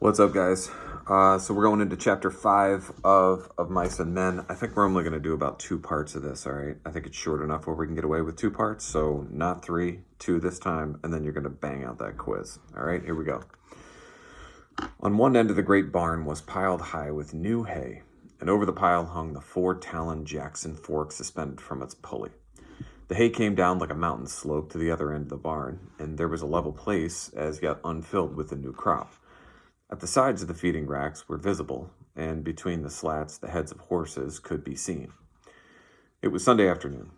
What's up, guys? So we're going into chapter 5 of Mice and Men. I think we're only going to do about 2 parts of this, all right? I think it's short enough where we can get away with 2 parts, so not 3, 2 this time, and then you're going to bang out that quiz. All right, here we go. On one end of the great barn was piled high with new hay, and over the pile hung the 4-talon Jackson fork suspended from its pulley. The hay came down like a mountain slope to the other end of the barn, and there was a level place as yet unfilled with the new crop. At the sides of the feeding racks were visible, and between the slats the heads of horses could be seen. It was Sunday afternoon.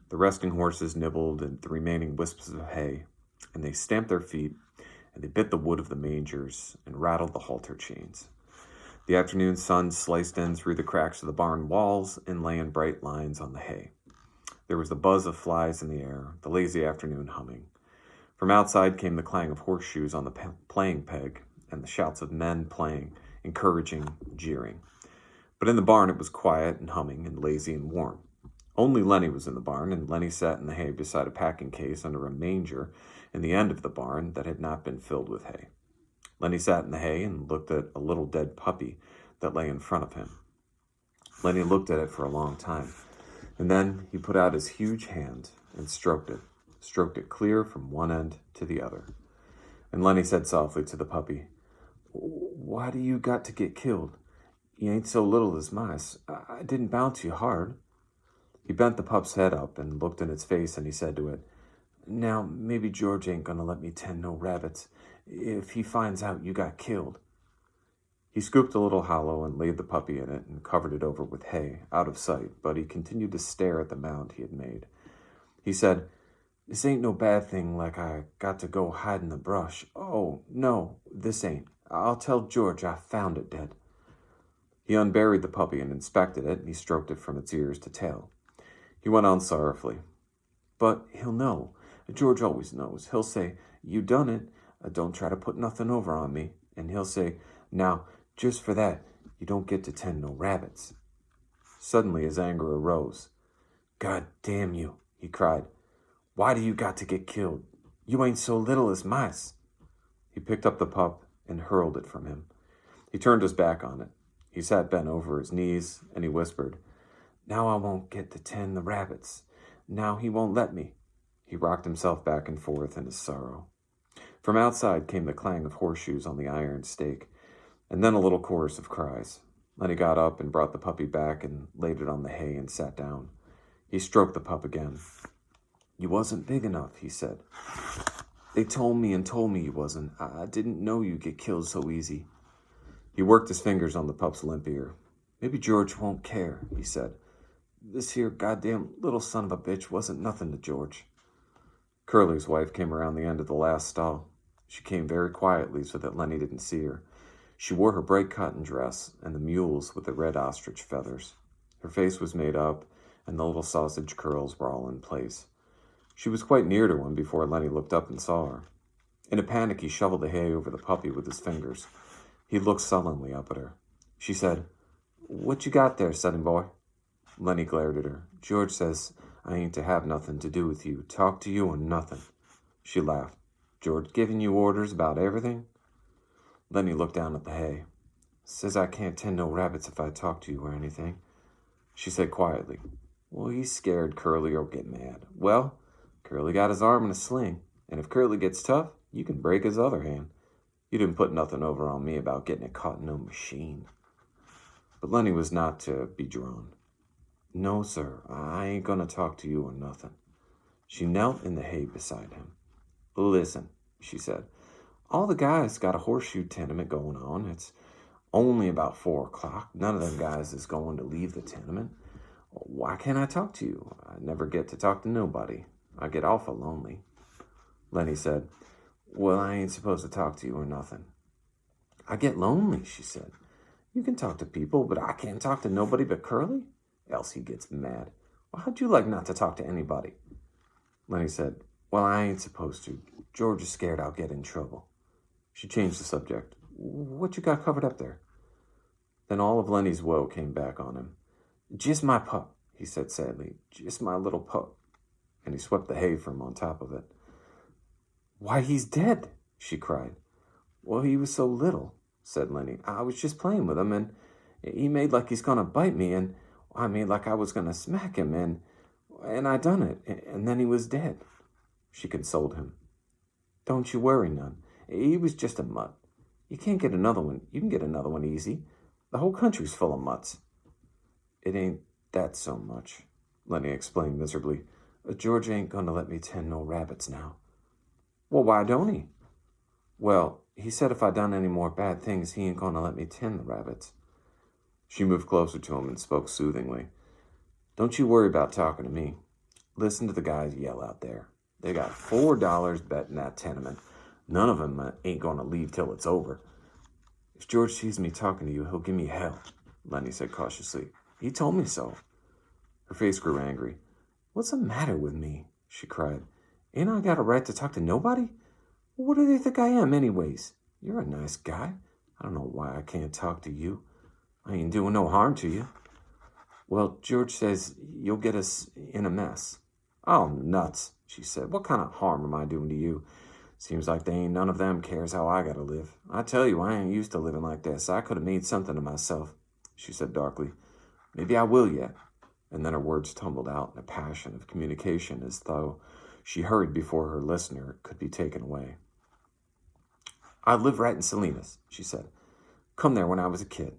The resting horses nibbled at the remaining wisps of hay, and they stamped their feet, and they bit the wood of the mangers, and rattled the halter chains. The afternoon sun sliced in through the cracks of the barn walls and lay in bright lines on the hay. There was the buzz of flies in the air, the lazy afternoon humming. From outside came the clang of horseshoes on the playing peg, and the shouts of men playing, encouraging, jeering. But in the barn it was quiet and humming and lazy and warm. Only Lenny was in the barn, and Lenny sat in the hay beside a packing case under a manger in the end of the barn that had not been filled with hay. Lenny sat in the hay and looked at a little dead puppy that lay in front of him. Lenny looked at it for a long time, and then he put out his huge hand and stroked it clear from one end to the other. And Lenny said softly to the puppy, "Why do you got to get killed? You ain't so little as mice. I didn't bounce you hard." He bent the pup's head up and looked in its face, and he said to it, "Now, maybe George ain't gonna let me tend no rabbits if he finds out you got killed." He scooped a little hollow and laid the puppy in it and covered it over with hay, out of sight, but he continued to stare at the mound he had made. He said, "This ain't no bad thing like I got to go hide in the brush. Oh, no, this ain't. I'll tell George I found it dead." He unburied the puppy and inspected it, and he stroked it from its ears to tail. He went on sorrowfully. "But he'll know. George always knows. He'll say, 'You done it. Don't try to put nothing over on me.' And he'll say, 'Now, just for that, you don't get to tend no rabbits.'" Suddenly his anger arose. "God damn you," he cried. "Why do you got to get killed? You ain't so little as mice." He picked up the pup and hurled it from him. He turned his back on it. He sat bent over his knees, and he whispered, "Now I won't get to tend the rabbits. Now he won't let me." He rocked himself back and forth in his sorrow. From outside came the clang of horseshoes on the iron stake, and then a little chorus of cries. Then he got up and brought the puppy back and laid it on the hay and sat down. He stroked the pup again. "You wasn't big enough," he said. "They told me you wasn't. I didn't know you'd get killed so easy." He worked his fingers on the pup's limp ear. "Maybe George won't care," he said. "This here goddamn little son of a bitch wasn't nothing to George." Curly's wife came around the end of the last stall. She came very quietly so that Lenny didn't see her. She wore her bright cotton dress and the mules with the red ostrich feathers. Her face was made up, and the little sausage curls were all in place. She was quite near to him before Lenny looked up and saw her. In a panic, he shoveled the hay over the puppy with his fingers. He looked sullenly up at her. She said, "What you got there, sonny boy?" Lenny glared at her. "George says I ain't to have nothing to do with you. Talk to you or nothing." She laughed. "George giving you orders about everything?" Lenny looked down at the hay. "Says I can't tend no rabbits if I talk to you or anything." She said quietly, "Well, he's scared Curly'll get mad." "Well, Curly got his arm in a sling, and if Curly gets tough, you can break his other hand. You didn't put nothing over on me about getting it caught in no machine." But Lenny was not to be drawn. "No, sir, I ain't gonna talk to you or nothing." She knelt in the hay beside him. "Listen," she said, "all the guys got a horseshoe tenement going on. It's only about 4 o'clock. None of them guys is going to leave the tenement. Why can't I talk to you? I never get to talk to nobody. I get awful lonely." Lenny said, "Well, I ain't supposed to talk to you or nothing." "I get lonely," she said. "You can talk to people, but I can't talk to nobody but Curly? Else he gets mad. Well, how'd you like not to talk to anybody?" Lenny said, "Well, I ain't supposed to. George is scared I'll get in trouble." She changed the subject. "What you got covered up there?" Then all of Lenny's woe came back on him. "Just my pup," he said sadly. "Just my little pup." And he swept the hay from on top of it. "Why, he's dead," she cried. "Well, he was so little." said Lenny. I was just playing with him, and he made like he's gonna bite me, and I made like I was gonna smack him, and I done it, and then he was dead. She consoled him. Don't you worry none. He was just a mutt. You can't get another one. You can get another one easy. The whole country's full of mutts. It ain't that so much, Lenny explained miserably. George ain't gonna let me tend no rabbits now. Well, why don't he? Well, he said if I done any more bad things, he ain't gonna let me tend the rabbits. She moved closer to him and spoke soothingly. Don't you worry about talking to me. Listen to the guys yell out there. They got $4 betting that tenement. None of them ain't gonna leave till it's over. If George sees me talking to you, he'll give me hell, Lenny said cautiously. He told me so. Her face grew angry. What's the matter with me? She cried. Ain't I got a right to talk to nobody? What do they think I am anyways? You're a nice guy. I don't know why I can't talk to you. I ain't doing no harm to you. Well, George says you'll get us in a mess. Oh, nuts, she said. What kind of harm am I doing to you? Seems like they ain't none of them cares how I gotta live. I tell you, I ain't used to living like this. I could have made something of myself, she said darkly. Maybe I will yet. And then her words tumbled out in a passion of communication as though she hurried before her listener could be taken away. I live right in Salinas, she said. Come there when I was a kid.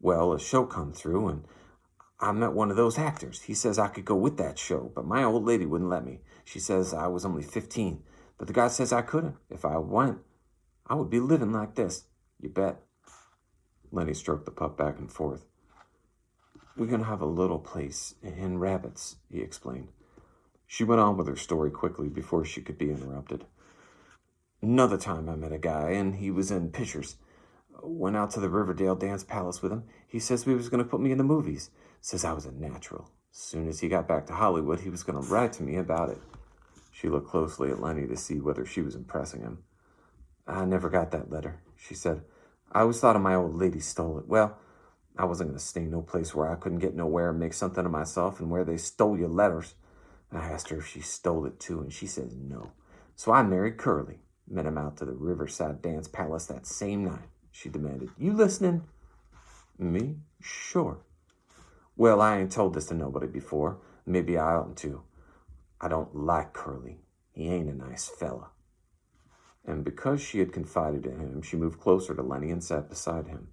Well, a show come through, and I met one of those actors. He says I could go with that show, but my old lady wouldn't let me. She says I was only 15, but the guy says I couldn't. If I went, I would be living like this. You bet. Lenny stroked the pup back and forth. We're going to have a little place in Rabbits, he explained. She went on with her story quickly before she could be interrupted. Another time I met a guy, and he was in pictures. Went out to the Riverdale Dance Palace with him. He says he was going to put me in the movies. Says I was a natural. As soon as he got back to Hollywood, he was going to write to me about it. She looked closely at Lenny to see whether she was impressing him. I never got that letter, she said. I always thought of my old lady stole it. Well, I wasn't going to stay no place where I couldn't get nowhere and make something of myself and where they stole your letters. I asked her if she stole it too, and she says no. So I married Curly. Met him out to the Riverside Dance Palace that same night. She demanded. You listening? Me? Sure. Well, I ain't told this to nobody before. Maybe I oughtn't to. I don't like Curly. He ain't a nice fella. And because she had confided in him, she moved closer to Lenny and sat beside him.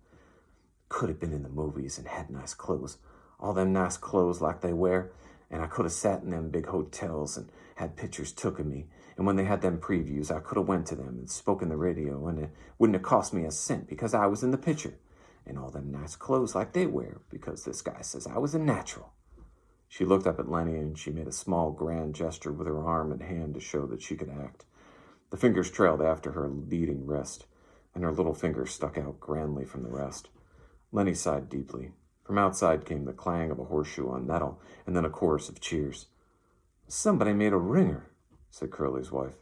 Could have been in the movies and had nice clothes. All them nice clothes like they wear. And I could have sat in them big hotels and had pictures took of me. And when they had them previews, I could have went to them and spoken the radio, and it wouldn't have cost me a cent because I was in the picture. And all them nice clothes like they wear because this guy says I was a natural. She looked up at Lenny and she made a small grand gesture with her arm and hand to show that she could act. The fingers trailed after her leading wrist, and her little finger stuck out grandly from the rest. Lenny sighed deeply. From outside came the clang of a horseshoe on metal, and then a chorus of cheers. Somebody made a ringer, said Curly's wife.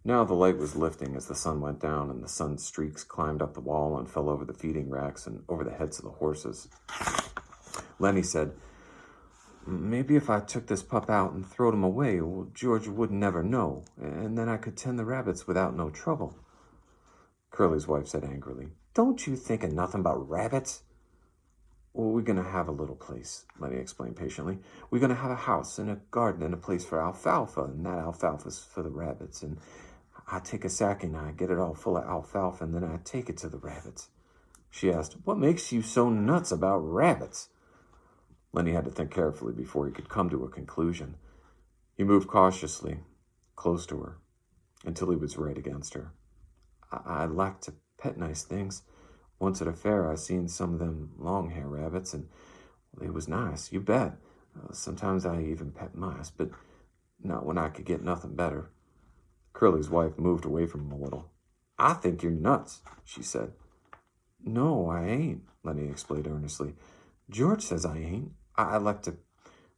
Now the light was lifting as the sun went down, and the sun streaks climbed up the wall and fell over the feeding racks and over the heads of the horses. Lenny said, maybe if I took this pup out and throwed him away, well, George would never know, and then I could tend the rabbits without no trouble. Curly's wife said angrily, Don't you think of nothing but rabbits? Well, we're going to have a little place, Lenny explained patiently. We're going to have a house and a garden and a place for alfalfa, and that alfalfa's for the rabbits. And I take a sack and I get it all full of alfalfa, and then I take it to the rabbits. She asked, What makes you so nuts about rabbits? Lenny had to think carefully before he could come to a conclusion. He moved cautiously, close to her, until he was right against her. I like to pet nice things. Once at a fair, I seen some of them long-hair rabbits, and they was nice, you bet. Sometimes I even pet mice, but not when I could get nothing better. Curly's wife moved away from him a little. I think you're nuts, she said. No, I ain't, Lenny explained earnestly. George says I ain't. I like to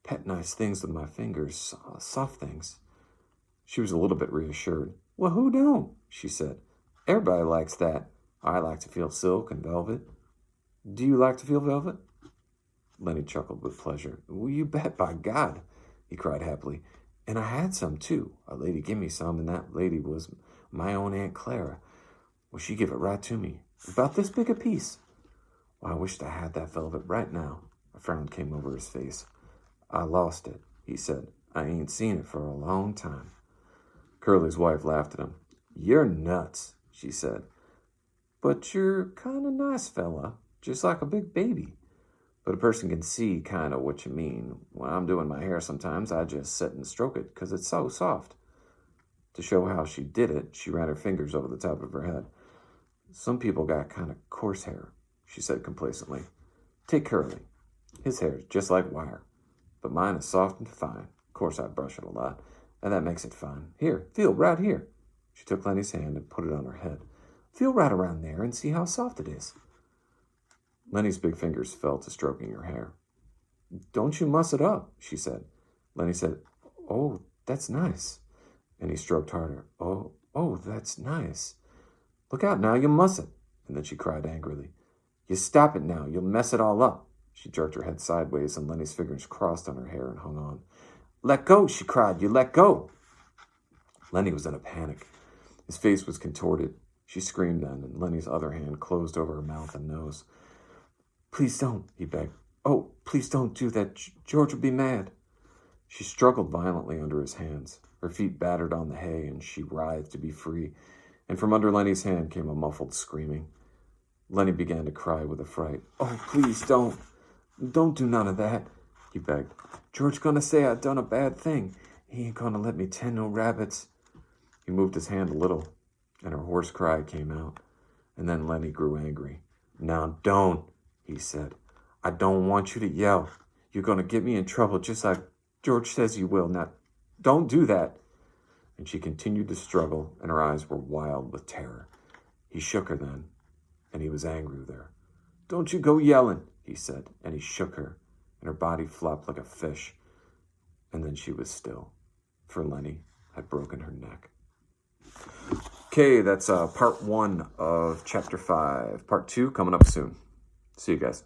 pet nice things with my fingers, soft things. She was a little bit reassured. Well, who don't? She said. Everybody likes that. I like to feel silk and velvet. Do you like to feel velvet? Lenny chuckled with pleasure. Well, you bet, by God, he cried happily. And I had some, too. A lady gave me some, and that lady was my own Aunt Clara. Well, she gave it right to me. About this big a piece. Well, I wished I had that velvet right now. A frown came over his face. I lost it, he said. I ain't seen it for a long time. Curly's wife laughed at him. You're nuts, she said. But you're kind of nice, fella, just like a big baby. But a person can see kind of what you mean. When I'm doing my hair sometimes, I just sit and stroke it because it's so soft. To show how she did it, she ran her fingers over the top of her head. Some people got kind of coarse hair, she said complacently. Take Curly. His hair's just like wire, but mine is soft and fine. Of course, I brush it a lot, and that makes it fine. Here, feel right here. She took Lenny's hand and put it on her head. Feel right around there and see how soft it is. Lenny's big fingers fell to stroking her hair. Don't you muss it up, she said. Lenny said, Oh, that's nice. And he stroked harder. Oh, that's nice. Look out now, you mustn't. And then she cried angrily. You stop it now, you'll mess it all up. She jerked her head sideways and Lenny's fingers crossed on her hair and hung on. Let go, she cried. You let go. Lenny was in a panic. His face was contorted. She screamed then, and Lenny's other hand closed over her mouth and nose. Please don't, he begged. Oh, please don't do that. George will be mad. She struggled violently under his hands. Her feet battered on the hay, and she writhed to be free. And from under Lenny's hand came a muffled screaming. Lenny began to cry with affright. Oh, please don't. Don't do none of that, he begged. George gonna say I done a bad thing. He ain't gonna let me tend no rabbits. He moved his hand a little, and her hoarse cry came out. And then Lenny grew angry. Now don't, he said. I don't want you to yell. You're gonna get me in trouble just like George says you will. Now, don't do that. And she continued to struggle, and her eyes were wild with terror. He shook her then, and he was angry with her. Don't you go yelling, he said, and he shook her, and her body flopped like a fish. And then she was still, for Lenny had broken her neck. Okay, that's part 1 of chapter 5. Part 2 coming up soon. See you guys.